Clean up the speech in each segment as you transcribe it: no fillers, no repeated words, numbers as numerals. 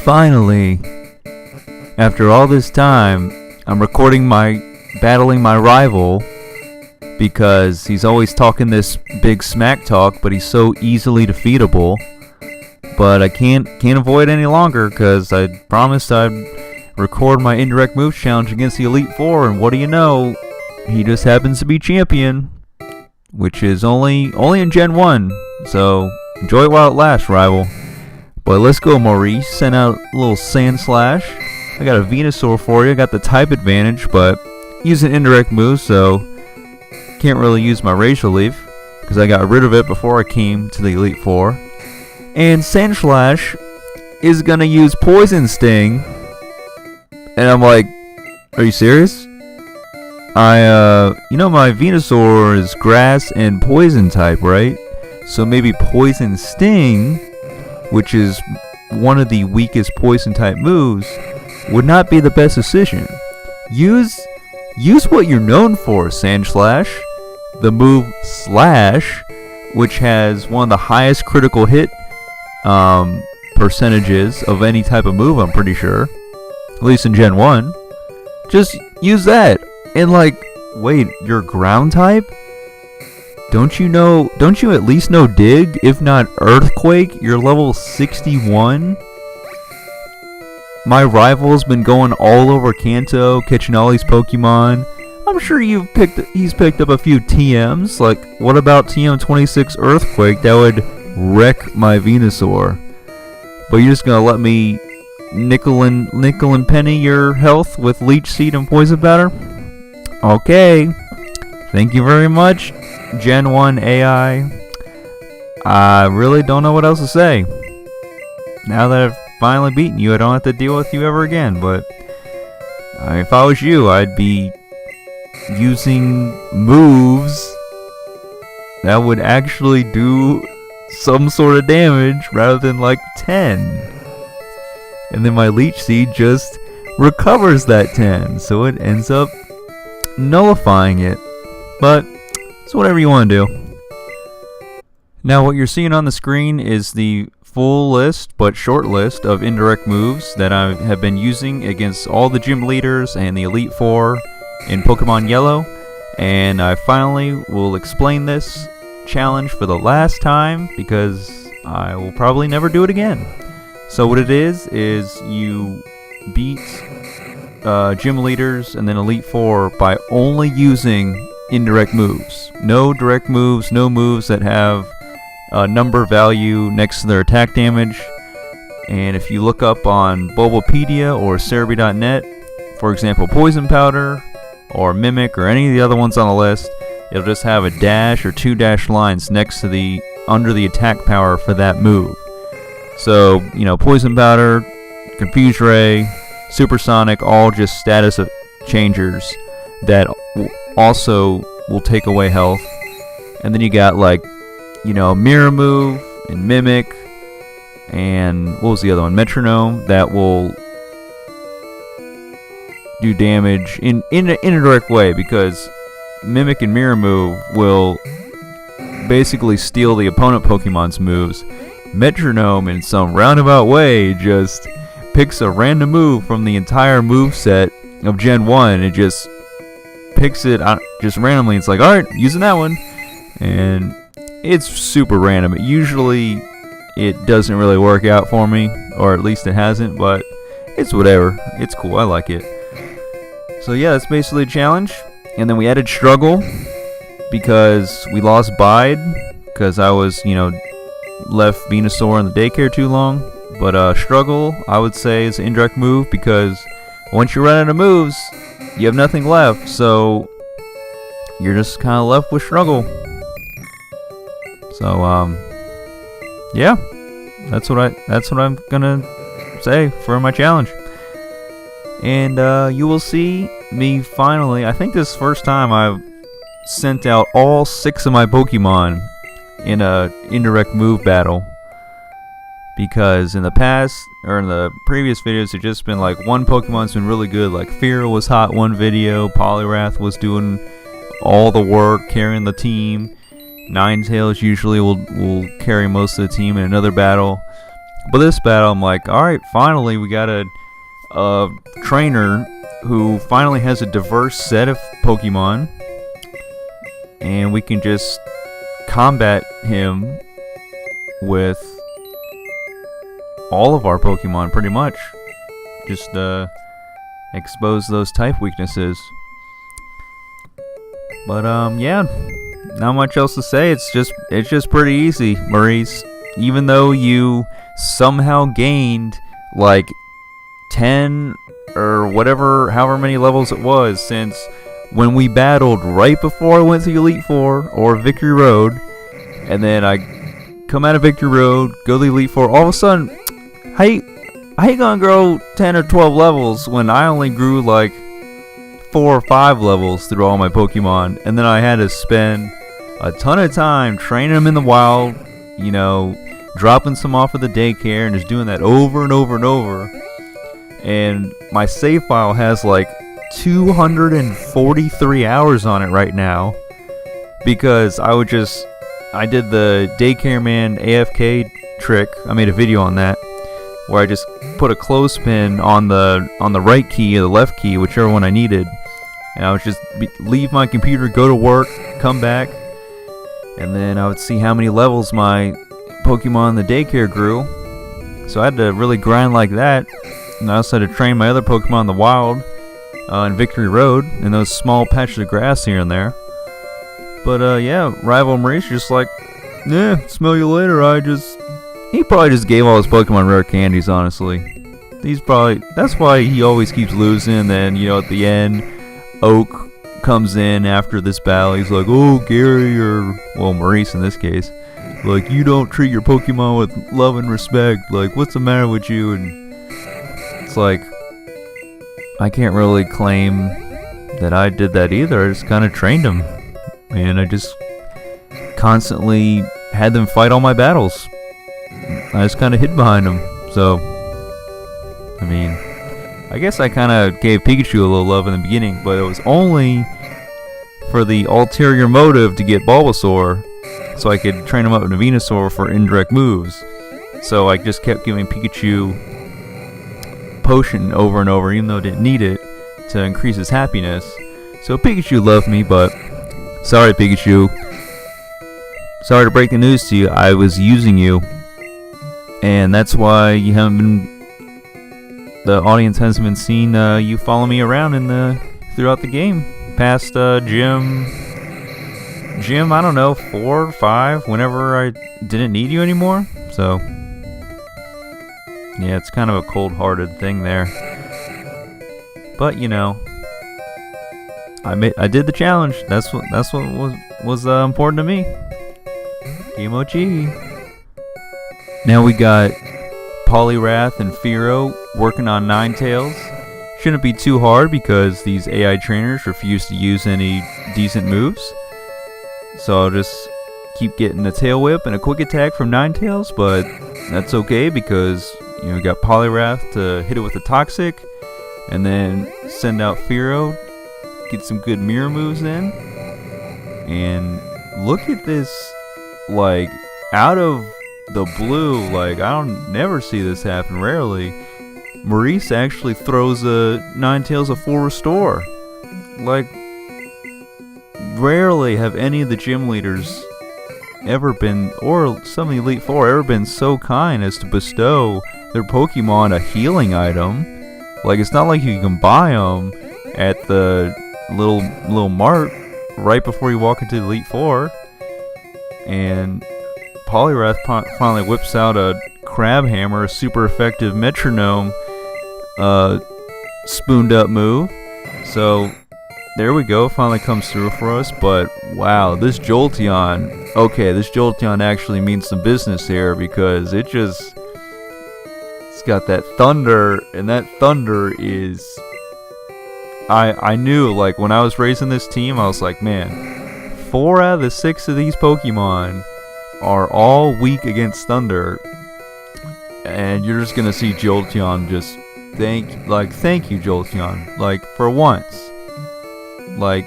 Finally, after all this time, I'm battling my rival because he's always talking this big smack talk, but he's so easily defeatable. But I can't avoid any longer because I promised I'd record my Indirect Moves challenge against the Elite Four, and what do you know? He just happens to be champion, which is only in Gen 1, so enjoy it while it lasts, rival. But let's go, Maurice. Send out a little Sand Slash. I got a Venusaur for you. I got the type advantage, but using Indirect Moves, so can't really use my Razor Leaf because I got rid of it before I came to the Elite Four. And Sand Slash is gonna use Poison Sting, and I'm like, are you serious? My Venusaur is Grass and Poison type, right? So maybe Poison Sting, which is one of the weakest Poison type moves, would not be the best decision. Use what you're known for, Sand Slash. The move Slash, which has one of the highest critical hit percentages of any type of move, I'm pretty sure. At least in Gen 1. Just use that. And wait, you're ground type? Don't you at least know Dig? If not Earthquake, you're level 61? My rival's been going all over Kanto, catching all these Pokemon. I'm sure he's picked up a few TMs. What about TM 26 Earthquake? That would wreck my Venusaur. But you're just gonna let me nickel and penny your health with Leech Seed and Poison Powder? Okay. Thank you very much, Gen 1 AI. I really don't know what else to say. Now that I've finally beaten you, I don't have to deal with you ever again. But if I was you, I'd be using moves that would actually do some sort of damage rather than 10. And then my Leech Seed just recovers that 10, so it ends up nullifying it. But it's whatever you want to do. Now what you're seeing on the screen is the full list, but short list, of indirect moves that I have been using against all the gym leaders and the Elite Four in Pokemon Yellow. And I finally will explain this challenge for the last time because I will probably never do it again. So what it is you beat gym leaders and then Elite Four by only using indirect moves. No direct moves, no moves that have a number value next to their attack damage. And if you look up on Bulbapedia or Cerebi.net, for example, Poison Powder or Mimic or any of the other ones on the list, it'll just have a dash or two dash lines next to under the attack power for that move. So, Poison Powder, Confuse Ray, Supersonic, all just status changers that also will take away health. And then you got Mirror Move and Mimic and what was the other one? Metronome, that will do damage in an indirect way because Mimic and Mirror Move will basically steal the opponent Pokemon's moves. Metronome, in some roundabout way, just picks a random move from the entire move set of Gen 1 and just picks it just randomly. It's alright, using that one. And it's super random. Usually it doesn't really work out for me, or at least it hasn't, but it's whatever. It's cool, I like it. So yeah, that's basically a challenge. And then we added Struggle because we lost Bide because I was, left Venusaur in the daycare too long. But Struggle, I would say, is an indirect move because once you run out of moves, you have nothing left. So you're just kind of left with Struggle. So yeah, that's what I'm gonna say for my challenge. And you will see me finally. I think this is the first time I've sent out all 6 of my Pokemon in a indirect move battle. Because in the past, or in the previous videos, it's just been one Pokemon's been really good. Fear was hot one video, Poliwrath was doing all the work, carrying the team. Ninetales usually will carry most of the team in another battle. But this battle, I'm like, alright, finally we got a trainer who finally has a diverse set of Pokemon, and we can just combat him with all of our Pokemon, pretty much. Just expose those type weaknesses. But yeah, not much else to say. It's just pretty easy, Maurice. Even though you somehow gained like 10 or whatever, however many levels it was, since when we battled right before I went to Elite Four or Victory Road, and then I come out of Victory Road, go to Elite Four, all of a sudden, how you gonna grow 10 or 12 levels when I only grew like 4 or 5 levels through all my Pokemon? And then I had to spend a ton of time training them in the wild, you know, dropping some off at the daycare and just doing that over and over and over. And my save file has like 243 hours on it right now, because I did the daycare man AFK trick. I made a video on that, where I just put a clothespin on the right key or the left key, whichever one I needed, and I would just leave my computer, go to work, come back, and then I would see how many levels my Pokemon in the daycare grew. So I had to really grind like that, and I also had to train my other Pokemon in the wild, in Victory Road, in those small patches of grass here and there. But yeah, Rival Maurice just like, yeah, smell you later. He probably just gave all his Pokemon rare candies, honestly. That's why he always keeps losing. Then, you know, at the end, Oak comes in after this battle. He's like, oh, Gary, or, well, Maurice in this case, like, you don't treat your Pokemon with love and respect. Like, what's the matter with you? And it's like, I can't really claim that I did that either. I just kind of trained them. And I just constantly had them fight all my battles. I just kind of hid behind them. So, I mean, I guess I kind of gave Pikachu a little love in the beginning, but it was only for the ulterior motive to get Bulbasaur, so I could train him up into Venusaur for indirect moves. So I just kept giving Pikachu potion over and over, even though I didn't need it, to increase his happiness. So Pikachu loved me, but sorry, Pikachu. Sorry to break the news to you. I was using you, and that's why you haven't been. The audience hasn't been seeing you follow me around throughout the game. Past gym, I don't know, 4 or 5. Whenever I didn't need you anymore. So yeah, it's kind of a cold-hearted thing there. But you know, I did the challenge. That's what was important to me. Kimochi. Now we got Poliwrath and Fearow working on Ninetales. Shouldn't be too hard because these AI trainers refuse to use any decent moves. So I'll just keep getting a Tail Whip and a Quick Attack from Ninetales, but that's okay because, you know, we got Poliwrath to hit it with the Toxic, and then send out Fearow, get some good mirror moves in. And look at this, like, out of the blue, like, I don't never see this happen, rarely. Maurice actually throws a Ninetales a full restore. Like, rarely have any of the gym leaders ever been, or some of the Elite Four, ever been so kind as to bestow their Pokemon a healing item. Like, it's not like you can buy them at the little mart right before you walk into the Elite Four. And Poliwrath finally whips out a Crab Hammer, a super effective metronome spooned up move. So there we go, finally comes through for us. But wow, this Jolteon, okay, this Jolteon actually means some business here, because it's got that thunder, and that thunder is, I knew, like, when I was raising this team, I was like, man, 4 out of the 6 of these Pokemon are all weak against thunder, and you're just gonna see Jolteon just thank you, Jolteon, like, for once, like,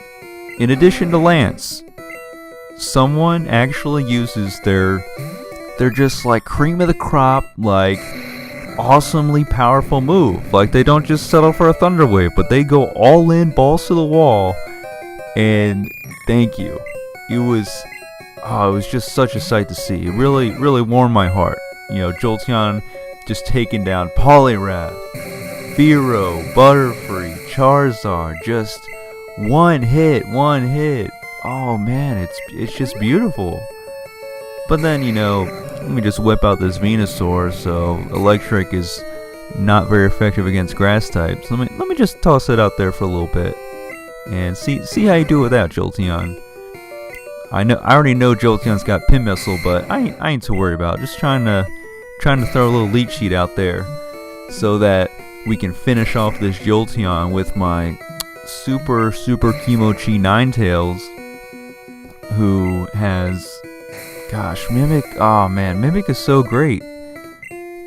in addition to Lance, someone actually uses their they're just like cream of the crop, like awesomely powerful move. Like they don't just settle for a Thunder Wave, but they go all in, balls to the wall. And thank you. It was just such a sight to see. It really, really warmed my heart. You know, Jolteon just taking down Poliwrath, Fearow, Butterfree, Charizard, just one hit. Oh man, it's just beautiful. But then, you know, let me just whip out this Venusaur. So Electric is not very effective against grass types. Let me just toss it out there for a little bit and see how you do with that, Jolteon. I already know Jolteon's got Pin Missile, but I ain't too worried about it. Just trying to throw a little leech sheet out there so that we can finish off this Jolteon with my super Kimochi Ninetales, who has, gosh, Mimic. Oh man, Mimic is so great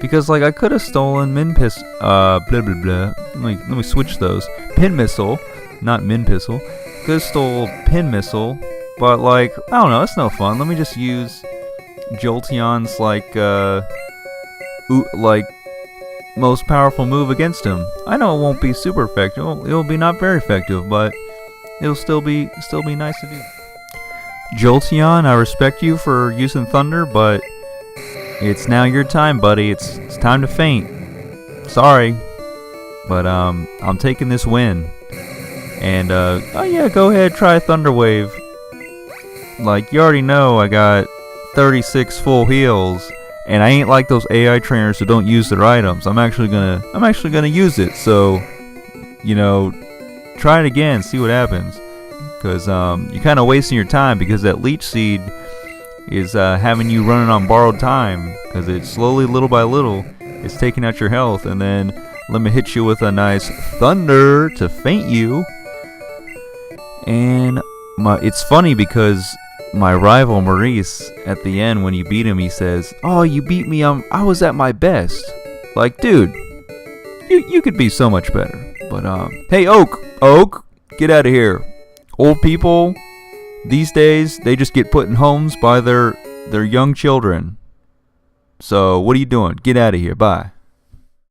because like I could have stolen blah blah blah. Let me switch those. Pin Missile, not Min Pistol. Could have stole Pin Missile, but like I don't know, it's no fun. Let me just use Jolteon's like most powerful move against him. I know it won't be super effective. It'll be not very effective, but it'll still be nice to do. Jolteon, I respect you for using Thunder, but it's now your time, buddy. It's time to faint. Sorry, but I'm taking this win. And oh yeah, go ahead, try Thunder Wave. Like you already know, I got 36 full heals, and I ain't like those AI trainers who don't use their items. I'm actually gonna use it. So, you know, try it again, see what happens. Because you're kind of wasting your time, because that Leech Seed is having you running on borrowed time, because it's slowly, little by little, it's taking out your health. And then let me hit you with a nice Thunder to faint you. And it's funny because my rival Maurice, at the end when you beat him, he says, "Oh, you beat me. I was at my best." Like, dude, you could be so much better. But hey, Oak, get out of here. Old people these days, they just get put in homes by their young children. So what are you doing? Get out of here. Bye.